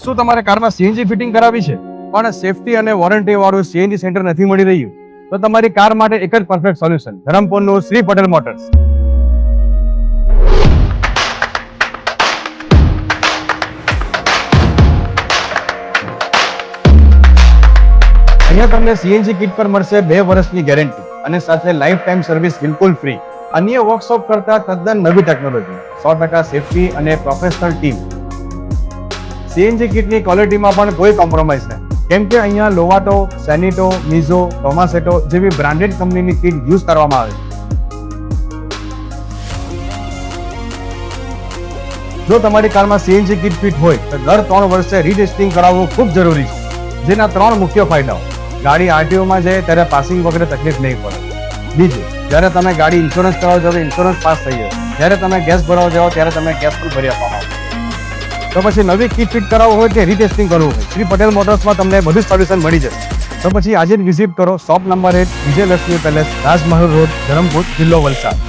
શું તમારે કારમાં સીએનજી ફિટિંગ કરાવી છે પણ સેફટી અને વોરંટી વાળું સીએનજી સેન્ટર નથી મળી રહ્યું? તો તમારી કાર માટે એક જ પરફેક્ટ સોલ્યુશન, ધરમપુરનું શ્રી પટેલ મોટર્સ. અહીંયા તમને સીએનજી કિટ પર મળશે 2 વર્ષની ગેરંટી અને સાથે લાઈફ ટાઈમ સર્વિસ બિલકુલ ફ્રી. અન્ય વર્કશોપ કરતા તદ્દન નવી ટેકનોલોજી, 100% સેફટી અને પ્રોફેશનલ ટીમ. સીએનજી કિટની ક્વોલિટીમાં પણ કોઈ કોમ્પ્રોમાઇઝ નહીં, કેમ કે અહીંયા લોવાટો, સેનિટો, મિઝો, ટોમાસેટો જેવી બ્રાન્ડેડ કંપનીની કિટ યુઝ કરવામાં આવે છે. જો તમારી કારમાં સીએનજી કિટ ફિટ હોય તો દર 3 વર્ષે રીટેસ્ટિંગ કરાવવું ખૂબ જરૂરી છે. જેના 3 મુખ્ય ફાયદાઓ: ગાડી આરટીઓમાં જાય ત્યારે પાસિંગ વગેરે તકલીફ નહીં પડે. બીજું, જ્યારે તમે ગાડી ઇન્સ્યોરન્સ કરાવો છો તો ઇન્સ્યોરન્સ પાસ થઈ જશે. જ્યારે તમે ગેસ ભરાવા જાઓ ત્યારે તમે ગેસ પણ ભરી આપવામાં આવશે. તો પછી નવી કિટ ફિટ કરાવવું હોય કે રીટેસ્ટિંગ કરવું હોય, શ્રી પટેલ મોટર્સમાં તમને બધું સોલ્યુશન મળી જશે. તો પછી આજે જ વિઝિટ કરો. Shop number 8, Vijayalakshmi palace, Rajmahal road, Dharampur, જિલ્લો વલસાડ.